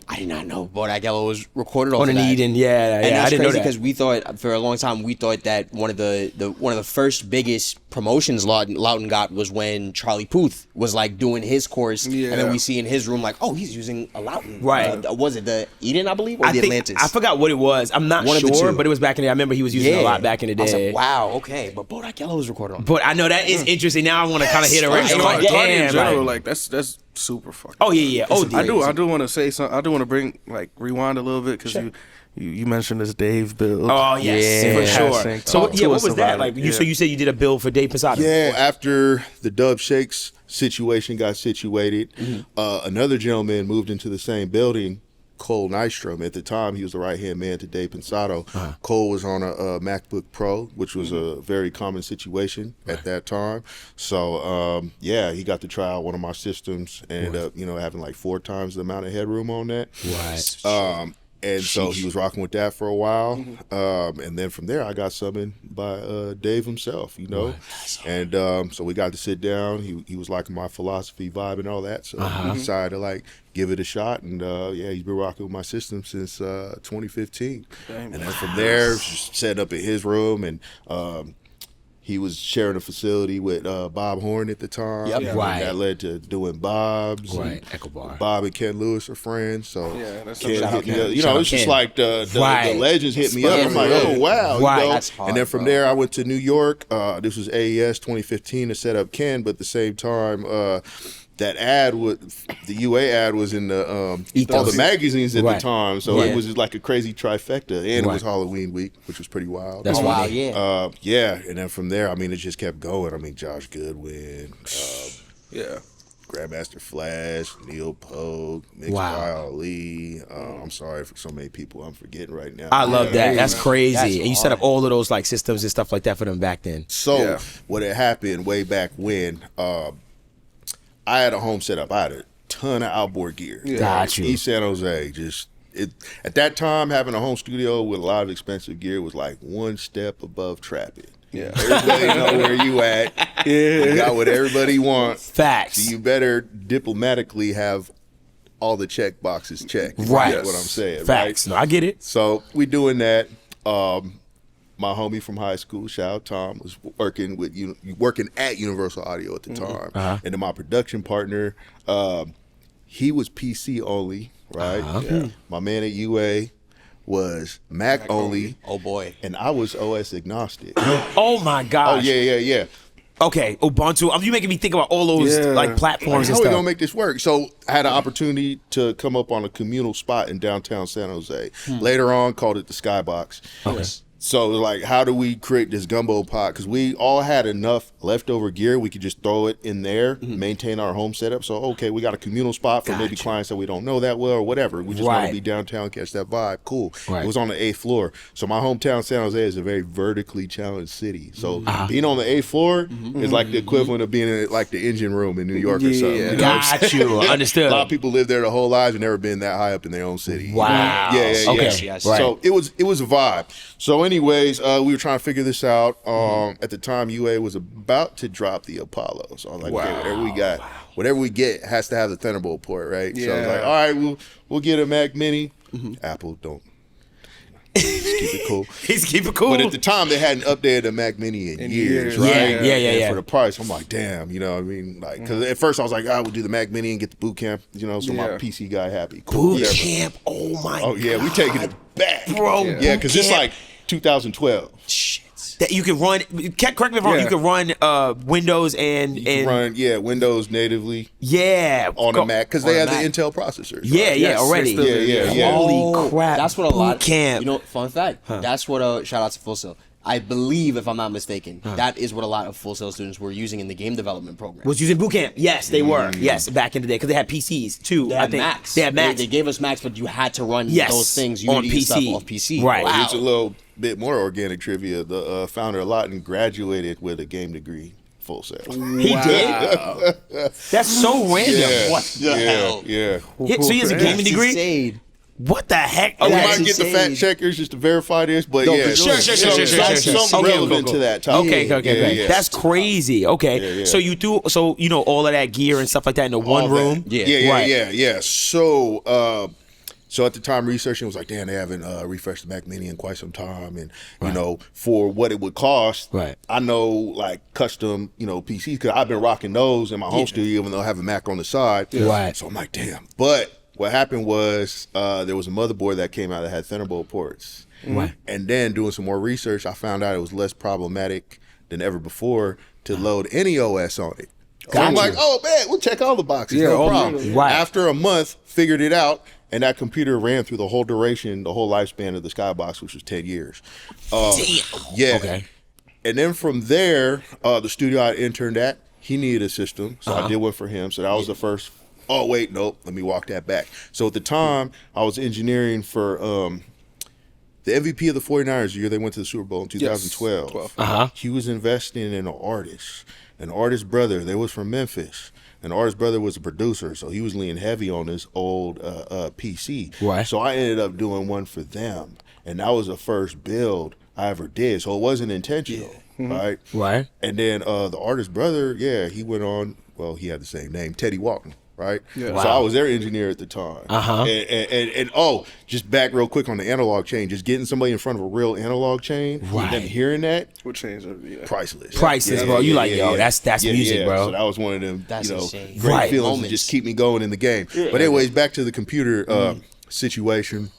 I did not know Bodak Yellow was recorded On an Eden, yeah, and that's I didn't know crazy that. because we thought for a long time that one of the first biggest promotions Lawton got was when Charlie Puth was like doing his course, and then we see in his room like, oh, he's using a Lawton. Right. Was it the Eden, I believe, or the Atlantis? I forgot what it was. I'm not One of the sure, two. but it was back in the day. I remember he was using it a lot back in the day. I was like, wow, okay, but Bodak Yellow was recorded on. But I know that is interesting. Now I want to kind of hit a right. I'm like, Cardi in damn, general, like, that's super fucking. oh yeah. Oh, I do want to say something. I do want to bring rewind a little bit because you mentioned this Dave build. Oh yes, for sure. So what was that like? So you said you did a build for Dave Posada. Yeah, after the Dub Shakes situation got situated, another gentleman moved into the same building, Cole Nystrom. At the time, he was the right-hand man to Dave Pensado. Cole was on a MacBook Pro, which was a very common situation at that time. So, he got to try out one of my systems and ended up, having like 4 times the amount of headroom on that. Right. And so he was rocking with that for a while. And then from there, I got summoned by Dave himself, And so we got to sit down. He was liking my philosophy, vibe, and all that. So we decided to give it a shot. And he's been rocking with my system since 2015. And then from there, just setting up in his room. And he was sharing a facility with Bob Horn at the time. Right. That led to doing Bob's. Right. Echo Bar. Bob and Ken Lewis are friends, so that's Ken shout hit me out up. Ken. It's just like the legends hit me up. I'm like, oh wow, That's hard, and then from there, I went to New York. This was AES 2015 to set up Ken, but at the same time, that ad the UA ad was in the all the magazines at the time, so it was just like a crazy trifecta, and it was Halloween week, which was pretty wild. That's wild, and then from there, it just kept going. Josh Goodwin, Grandmaster Flash, Neil Pogue, Mixed by Ali. I'm sorry for so many people I'm forgetting right now. I love that. That's crazy. That's and you set up all of those systems and stuff like that for them back then. So what had happened way back when, I had a home setup. I had a ton of outboard gear. Got you. East San Jose. At that time, having a home studio with a lot of expensive gear was like one step above trapping. Yeah. Everybody know where you at. You got what everybody wants. Facts. So you better diplomatically have all the check boxes checked. Right. That's what I'm saying. Facts. Right? No, I get it. So we doing that. My homie from high school, shout out Tom, was working at Universal Audio at the time, and then my production partner, he was PC only, right? My man at UA was Mac only. Oh boy. And I was OS agnostic. Oh my gosh. Oh yeah. Okay, Ubuntu. You making me think about all those like platforms and How we stuff. gonna make this work? So I had an opportunity to come up on a communal spot in downtown San Jose. Later on, called it the Skybox. Okay. So like, how do we create this gumbo pot? Because we all had enough leftover gear, we could just throw it in there, maintain our home setup. So okay, we got a communal spot for maybe clients that we don't know that well or whatever. We just want to be downtown, catch that vibe. Cool. It was on the 8th floor. So my hometown, San Jose, is a very vertically challenged city. So being on the 8th floor is like the equivalent of being in like the engine room in New York or something. You know Got you. Understood. A lot of people live there their whole lives and never been that high up in their own city. Wow. Yeah. Okay. Yes. Right. So it was a vibe. So anyways, we were trying to figure this out. At the time, UA was about to drop the Apollo. So I was like, okay, whatever we get has to have the Thunderbolt port, right? So I was like, all right, we'll get a Mac Mini. Apple don't. Just keep it cool. He's keep it cool. But at the time, they hadn't updated a Mac Mini in years, right? Yeah. For the price, I'm like, damn, you know what I mean? Like, because at first I was like, we'll do the Mac Mini and get the boot camp, you know, so my PC guy happy. Cool. Boot camp. Oh my god. Oh yeah, we taking it back, bro. Yeah, because it's like 2012. Shit. That you can run. Correct me if I'm wrong. You can run Windows and Run Windows natively. On a Mac because they have the Intel processors. Yeah, already. Yeah. Holy crap! That's what a lot. Camp. You know, fun fact. That's what shout out to Full Sail. I believe, if I'm not mistaken, that is what a lot of Full Sail students were using in the game development program. Was using boot camp. Yes, they were. Yes, back in the day because they had PCs too. They had Macs. They had Macs. They gave us Macs, but you had to run those things on Unity PC. stuff off PC. Right. Wow. It's a little bit more organic trivia. The founder of Lawton graduated with a game degree. Full Sail. He did. That's so random. What the hell? Yeah. So he has a gaming degree. Insane. What the heck? We That's might get the fact checkers just to verify this, but Sure. something relevant to that topic. Okay. Yeah. That's crazy. Okay, Yeah. so you threw, all of that gear and stuff like that in the one room. Yeah. So at the time, researching was like, damn, they haven't refreshed the Mac Mini in quite some time, and you know, for what it would cost, I know like custom, PCs because I've been rocking those in my home studio, even though I have a Mac on the side. Right. So I'm like, damn, but. What happened was there was a motherboard that came out that had Thunderbolt ports. Right. And then doing some more research, I found out it was less problematic than ever before to load any OS on it. So I'm like, oh man, we'll check all the boxes, no problem. Right. After a month, figured it out, and that computer ran through the whole duration, the whole lifespan of the Skybox, which was 10 years. Damn. Yeah. Okay. And then from there, the studio I interned at, he needed a system, so I did one for him. So that was the first. Oh, wait, nope. Let me walk that back. So at the time, I was engineering for the MVP of the 49ers the year they went to the Super Bowl in 2012. He was investing in an artist. An artist's brother, they was from Memphis. An artist's brother was a producer, so he was leaning heavy on his old PC. Right. So I ended up doing one for them. And that was the first build I ever did. So it wasn't intentional, right? Right. And then the artist's brother, he went on, well, he had the same name, Teddy Walton. Right, so I was their engineer at the time. And just back real quick on the analog chain, just getting somebody in front of a real analog chain, and then hearing that, what change? Priceless, bro. You that's music, bro. So that was one of them, insane. great feelings that just keep me going in the game. But anyways, back to the computer situation.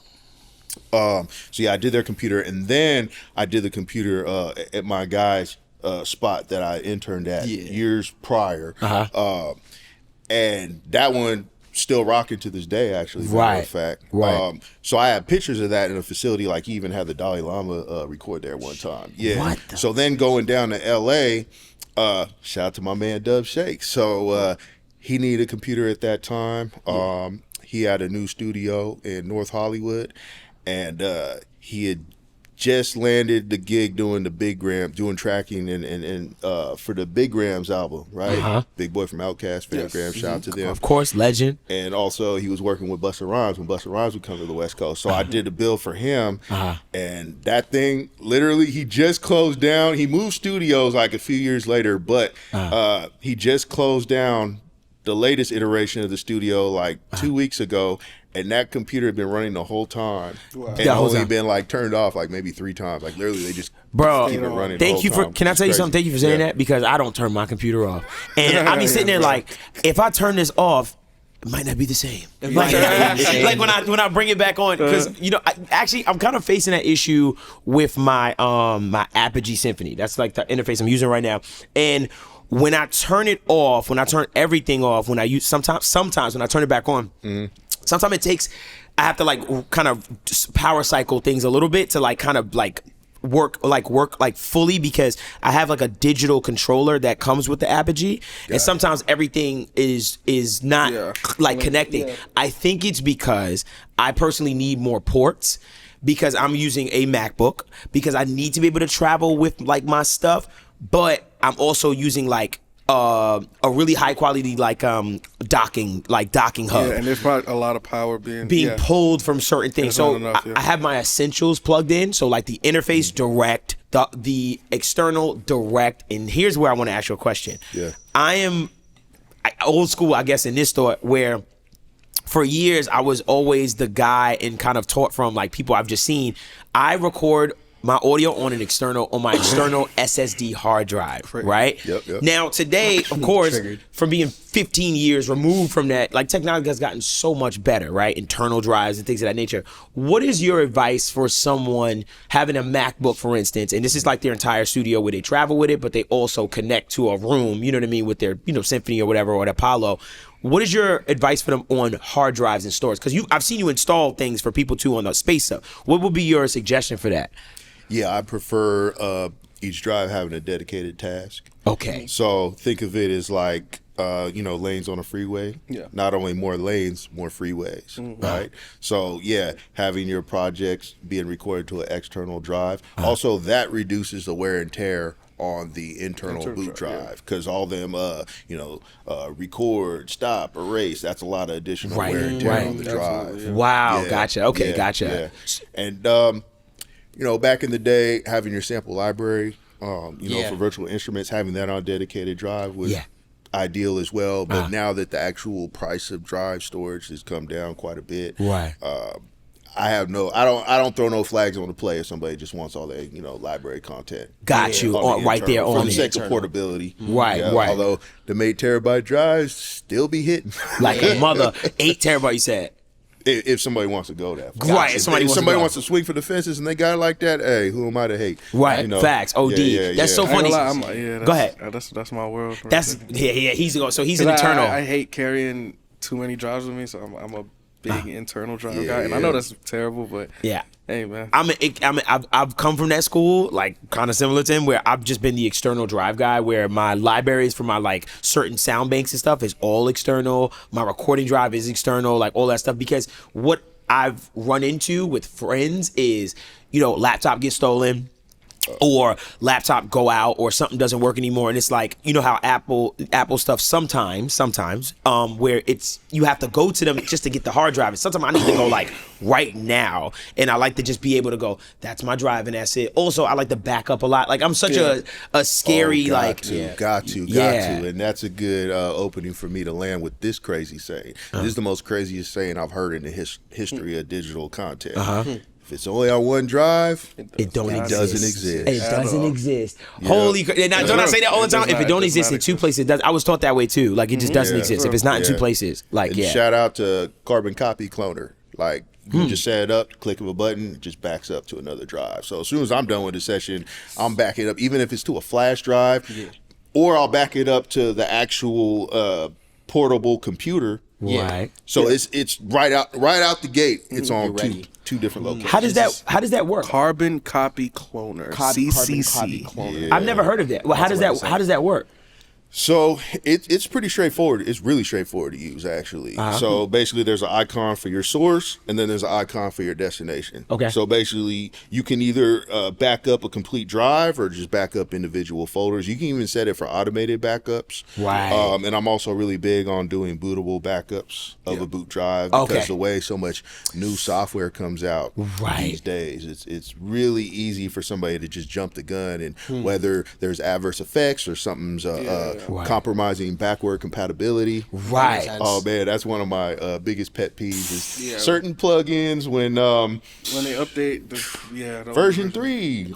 I did their computer, and then I did the computer at my guy's spot that I interned at years prior. And that one still rocking to this day, actually, matter of fact. Right. So I have pictures of that in a facility, like he even had the Dalai Lama record there one time. Yeah. So then going down to L.A., shout out to my man Dub Shake. So he needed a computer at that time. He had a new studio in North Hollywood, and he had just landed the gig doing the Big Gram, doing tracking and for the Big Grams album, right? Big Boy from Outkast, Fam Graham, shout out to them. Of course, legend. And also he was working with Busta Rhymes when Busta Rhymes would come to the West Coast. So I did a bill for him, and that thing, literally, he just closed down. He moved studios like a few years later, but he just closed down the latest iteration of the studio like 2 weeks ago. And that computer had been running the whole time, and only been like turned off like maybe 3 times. Like literally, they just keep it running. Thank you for. Time. Can I tell you something? Thank you for saying that, because I don't turn my computer off, and I be sitting there like, if I turn this off, it might not be the same. Like when I bring it back on, because I'm kind of facing that issue with my my Apogee Symphony. That's like the interface I'm using right now, and when I turn it off, when I turn everything off, when I use sometimes when I turn it back on, sometimes it takes. I have to like kind of power cycle things a little bit to like kind of like work fully, because I have like a digital controller that comes with the Apogee, and sometimes everything is not like connecting. I think it's because I personally need more ports, because I'm using a MacBook, because I need to be able to travel with like my stuff, but I'm also using like a really high quality like docking hub. Yeah, and there's probably a lot of power being pulled from certain things. So I have my essentials plugged in. So like the interface direct, the external direct. And here's where I want to ask you a question. Yeah. I am old school, I guess, in this thought, where for years I was always the guy and kind of taught from like people I've just seen. I record my audio on my external SSD hard drive, right? Yep. Now today, of course, from being 15 years removed from that, like technology has gotten so much better, right? Internal drives and things of that nature. What is your advice for someone having a MacBook, for instance, and this is like their entire studio where they travel with it, but they also connect to a room, you know what I mean, with their, Symphony or whatever, or the Apollo. What is your advice for them on hard drives and storage? Because I've seen you install things for people too on the space stuff. What would be your suggestion for that? Yeah, I prefer each drive having a dedicated task. Okay. So think of it as like, lanes on a freeway. Yeah. Not only more lanes, more freeways, right? So, having your projects being recorded to an external drive. Also, that reduces the wear and tear on the internal boot drive, because all them, record, stop, erase, that's a lot of additional wear and tear on the drive. Wow, gotcha. Okay, gotcha. And, back in the day, having your sample library, for virtual instruments, having that on a dedicated drive was ideal as well. But now that the actual price of drive storage has come down quite a bit, I don't throw no flags on the play if somebody just wants all their, library content. Got you. Right there on for the sake of portability. Right. Although the 8 terabyte drives still be hitting. Like a mother, 8 terabyte, you said. If somebody wants to go that far. Right. If somebody wants to swing for the fences and they got it like that, hey, who am I to hate? Right. Facts. OD. That's so funny. Go ahead. That's my world. He's an internal. I hate carrying too many drives with me, so I'm a big internal drive guy, and I know that's terrible, but hey man, I've come from that school, like kind of similar to him, where I've just been the external drive guy, where my libraries for my like certain sound banks and stuff is all external. My recording drive is external, like all that stuff, because what I've run into with friends is, laptop gets stolen, or laptop go out, or something doesn't work anymore, and it's like, how Apple stuff sometimes where it's you have to go to them just to get the hard drive, and sometimes I need to go like right now, and I like to just be able to go, that's my drive and that's it. Also, I like to back up a lot. Like I'm such a scary got to, and that's a good opening for me to land with this crazy saying. This is the most craziest saying I've heard in the history of digital content. If it's only on one drive, it doesn't exist. It doesn't exist. Holy crap. Don't I say that all the time? If it don't exist in 2 places, it does. I was taught that way too. Like it just doesn't exist. If it's not in 2 places. Like, and shout out to Carbon Copy Cloner. Like, you just set it up, click of a button, it just backs up to another drive. So as soon as I'm done with the session, I'm backing up, even if it's to a flash drive, or I'll back it up to the actual portable computer. Right. So it's right out the gate. It's on two different locations. How does that work? Carbon Copy Cloner. CCC. Cloner. I've never heard of that. Well, how does that work? So it's pretty straightforward. It's really straightforward to use, actually. So basically, there's an icon for your source, and then there's an icon for your destination. Okay. So basically, you can either back up a complete drive or just back up individual folders. You can even set it for automated backups. Right. And I'm also really big on doing bootable backups of a boot drive, because the way so much new software comes out these days, it's really easy for somebody to just jump the gun, and whether there's adverse effects or something's compromising backward compatibility. Right. Oh man, that's one of my biggest pet peeves is certain plugins when they update version 3.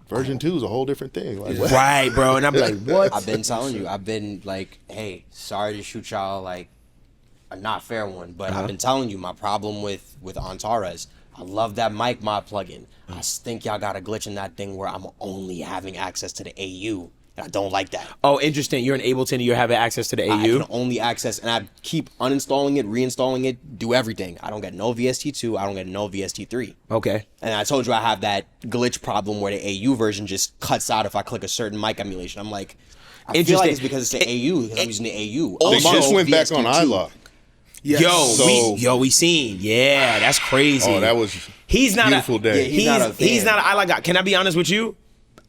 Version 2 is a whole different thing. Like, right, bro. And I'm like, what? I've been telling you. I've been like, hey, sorry to shoot y'all like a not fair one, but I've been telling you my problem with Antares. I love that mic mod plugin. I think y'all got a glitch in that thing where I'm only having access to the AU. And I don't like that. Oh, interesting. You're in Ableton and you're having access to the AU? I can only access, and I keep uninstalling it, reinstalling it, do everything. I don't get no VST2, I don't get no VST3. Okay. And I told you I have that glitch problem where the AU version just cuts out if I click a certain mic emulation. I'm like, I feel like it's because it's the AU, because I'm using the AU. They just went back on iLock. Yes. We seen. Yeah, that's crazy. Oh, that was beautiful day. Yeah, he's not an iLock guy. Can I be honest with you?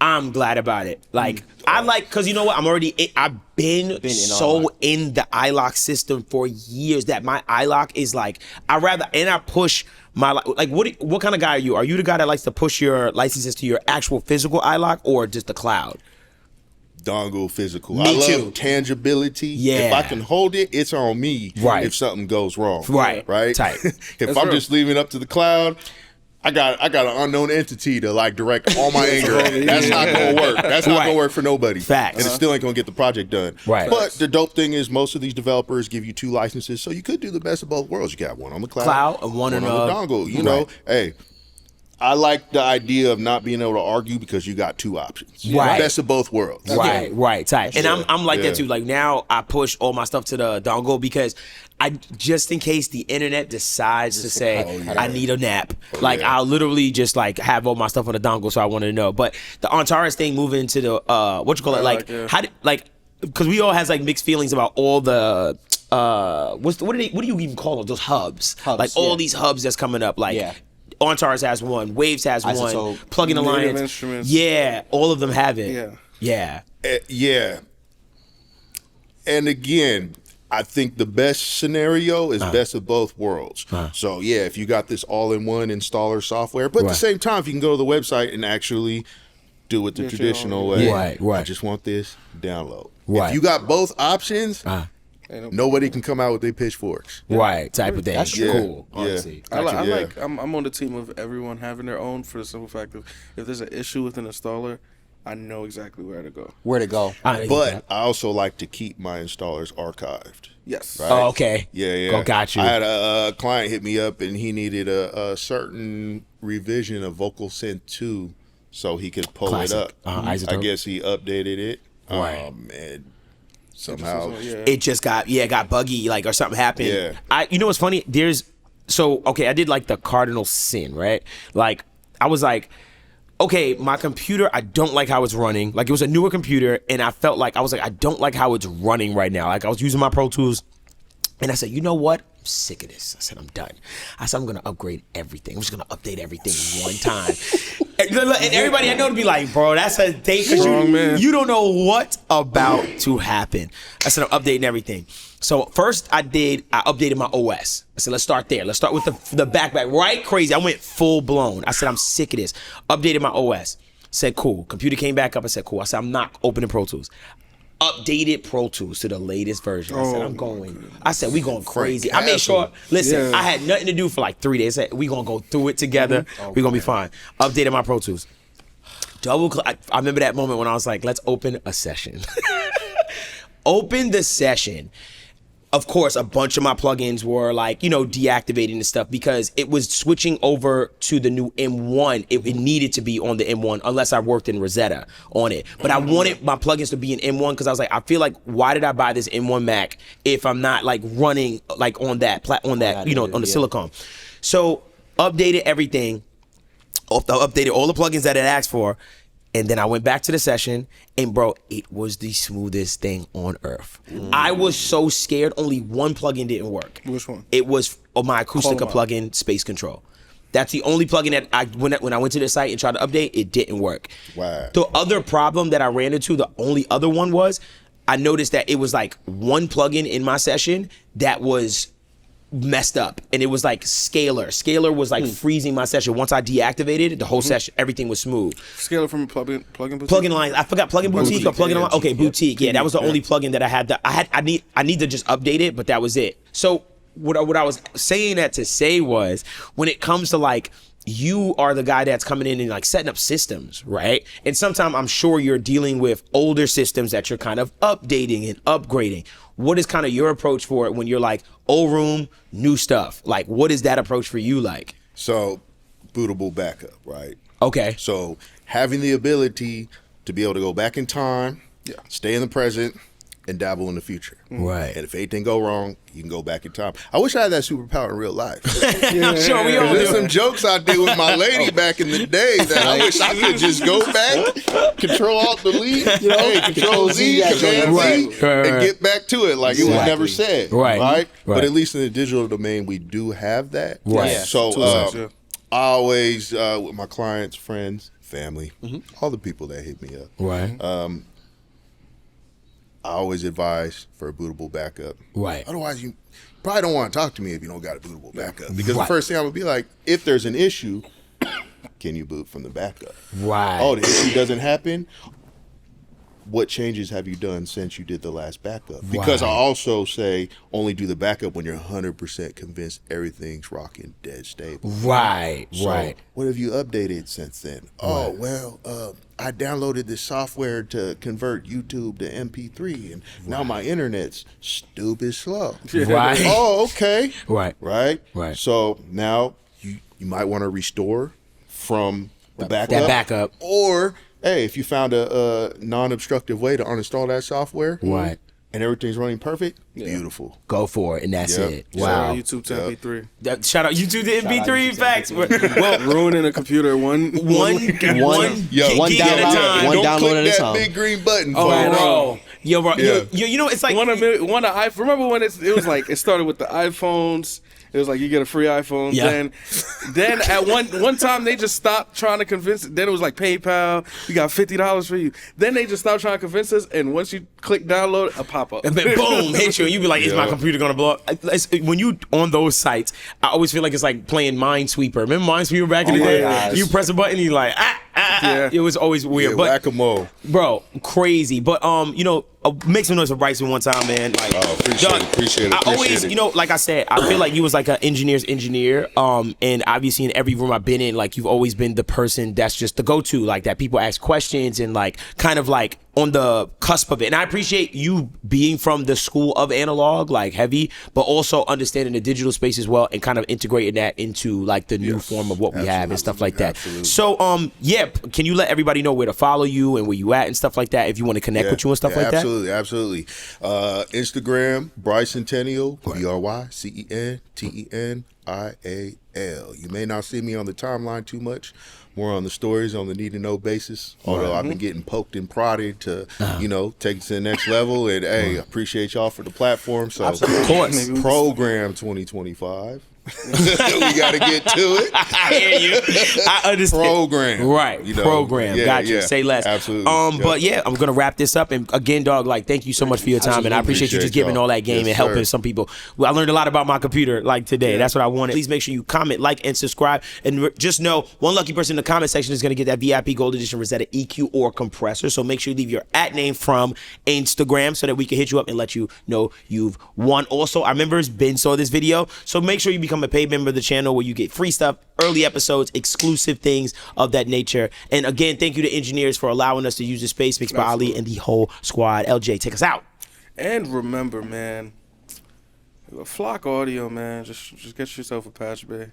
I'm glad about it. Like, I like, because you know what? I've been so in the iLock system for years that my iLock is like, I push my, like, what kind of guy are you? Are you the guy that likes to push your licenses to your actual physical iLock or just the cloud? Dongle physical. Me I love too. Tangibility. Yeah. If I can hold it, it's on me. Right. If something goes wrong. Right. Tight. If That's I'm real. just leaving it up to the cloud, I got an unknown entity to like direct all my anger. That's not gonna work. That's not gonna work for nobody. Facts. And it still ain't gonna get the project done. Right. But the dope thing is most of these developers give you 2 licenses, so you could do the best of both worlds. You got one on the cloud and one on the on dongle. You know, hey. I like the idea of not being able to argue because you got 2 options. Right. Best of both worlds. Right, tight. And I'm like Yeah. that too. Like now I push all my stuff to the dongle because just in case the internet decides to say I need a nap. Like I'll literally just like have all my stuff on the dongle, so I wanted to know. But the Antares thing moving to the how did because we all has like mixed feelings about all the what do you even call them? Those hubs. Like all these hubs that's coming up. Like Antares has one, Waves has Isotope. one, Plugin Native Alliance. Instruments. Yeah, all of them have it. Yeah. Yeah. And again, I think the best scenario is best of both worlds. So yeah, if you got this all-in-one installer software, but at the same time, if you can go to the website and actually do it the traditional way. Right. I just want this, download. Right. If you got both options, nobody can come out with their pitchforks. Right, type of thing. That's cool. Yeah. Honestly. I'm on the team of everyone having their own for the simple fact of if there's an issue with an installer, I know exactly where to go. But I also like to keep my installers archived. Yes. Right? Oh, okay. Yeah. Oh, got you. I had a client hit me up and he needed a certain revision of Vocal Synth 2 so he could pull it up. I guess he updated it. Right. And somehow it just got buggy, like, or something happened. Yeah. You know what's funny? I did like the cardinal sin, right? Like I was like, okay, my computer, I don't like how it's running. Like it was a newer computer and I felt like I don't like how it's running right now. Like I was using my Pro Tools and I said, you know what? I'm sick of this. I said, I'm done. I said, I'm going to upgrade everything. I'm just going to update everything one time. And everybody I know to be like, bro, that's a date because you don't know what's about to happen. I said, I'm updating everything. So first I updated my OS. I said, let's start there. Let's start with the back, right? Crazy. I went full blown. I said, I'm sick of this. Updated my OS. Said, cool. Computer came back up. I said, cool. I said, I'm not opening Pro Tools. Updated Pro Tools to the latest version. I said, we going crazy. I made sure, listen, I had nothing to do for like 3 days. I said, we going to go through it together. We going to be fine. Updated my Pro Tools. I remember that moment when I was like, let's open a session. Open the session. Of course, a bunch of my plugins were like, deactivating and stuff because it was switching over to the new M1. It needed to be on the M1 unless I worked in Rosetta on it. But I wanted my plugins to be in M1 because I was like, I feel like, why did I buy this M1 Mac if I'm not like running like on the Silicon? So updated everything. Updated all the plugins that it asked for. And then I went back to the session, and bro, it was the smoothest thing on earth. I was so scared. Only one plugin didn't work. Which one? It was my Acoustica plugin, Space Control. That's the only plugin that when I went to the site and tried to update, it didn't work. Wow. The other problem that I ran into, the only other one was, I noticed that it was like one plugin in my session that was messed up, and it was like Scalar was like freezing my session. Once I deactivated it, the whole session, everything was smooth. Scalar from plugin boutique? Plugin Alliance. I forgot plugin boutique or plugin Alliance. Okay, boutique. Yeah, that was the only plugin that I had. I need to just update it, but that was it. So what I was saying that to say was, when it comes to like, you are the guy that's coming in and like setting up systems, right? And sometimes I'm sure you're dealing with older systems that you're kind of updating and upgrading. What is kind of your approach for it when you're like, old room, new stuff. Like, what is that approach for you like? So, bootable backup, right? Okay. So, having the ability to be able to go back in time, stay in the present, and dabble in the future. Right. And if anything go wrong, you can go back in time. I wish I had that superpower in real life. I'm sure we all There's do. some jokes I did with my lady back in the day that I wish I could just go back, Control Alt Delete, Control Z, Command Z, and get back to it like it was never said. Right. But at least in the digital domain, we do have that. Right. Yeah. So I always, with my clients, friends, family, all the people that hit me up. Right. I always advise for a bootable backup. Right. Otherwise, you probably don't want to talk to me if you don't got a bootable backup. Because the first thing I would be like, if there's an issue, can you boot from the backup? Right. Oh, the issue doesn't happen? What changes have you done since you did the last backup? Because I also say only do the backup when you're 100% convinced everything's rocking dead stable. Right. So what have you updated since then? Oh, well, I downloaded this software to convert YouTube to MP3, and now my internet's stupid slow. Right. Oh, okay. Right. So now you might want to restore from the backup. That backup. Or, hey, if you found a non-obstructive way to uninstall that software, and everything's running perfect, beautiful. Go for it, and that's it. Wow. Shout out YouTube to MP3. Shout out YouTube to MP3. Facts. Well, ruining a computer one download Don't at click a that time. big green button. Bro. Yo, bro. You know, it's like remember when it was like it started with the iPhones. It was like you get a free iPhone. Yeah. Then at one time they just stopped trying to convince. Then it was like PayPal. You got $50 for you. Then they just stopped trying to convince us. And once you click download, a pop up. And then boom, hit you, and you be like, "Is my computer gonna blow up?" When you on those sites, I always feel like it's like playing Minesweeper. Remember Minesweeper back in the day? gosh. You press a button, you like It was always weird, but whack-a-mole. bro, crazy. But you know, make some noise for Brycen one time, man. Like, appreciate it. I always, you know, like I said, I feel like you was like an engineer's engineer. And obviously in every room I've been in, like you've always been the person that's just the go-to, like that people ask questions and like kind of like on the cusp of it. And I appreciate you being from the school of analog, like heavy, but also understanding the digital space as well and kind of integrating that into like the new form of what we have and stuff like that. So can you let everybody know where to follow you and where you at and stuff like that if you want to connect with you and stuff like that? Absolutely. Instagram, Brycentennial, BRYCENTENNIAL. You may not see me on the timeline too much, more on the stories on the need to know basis. Although I've been getting poked and prodded to, take it to the next level. And hey, appreciate y'all for the platform. So of course, program 2025. We got to get to it. I hear you. I understand. Program. Right. Program. Gotcha. Say less. Absolutely. But yeah, I'm going to wrap this up. And again, dog, like, thank you so much for your time. And I appreciate you just giving all that game and helping some people. Well, I learned a lot about my computer like today. That's what I wanted. Please make sure you comment, like, and subscribe. And just know one lucky person in the comment section is going to get that VIP Gold Edition Rosetta EQ or compressor. So make sure you leave your @name from Instagram so that we can hit you up and let you know you've won. Also, our members, Ben saw this video. So make sure you become a paid member of the channel where you get free stuff, early episodes, exclusive things of that nature. And again, thank you to EnginEars for allowing us to use the space. Mixed by Ali and the whole squad. LJ, take us out. And remember, man, Flock Audio, man, just get yourself a patch bay.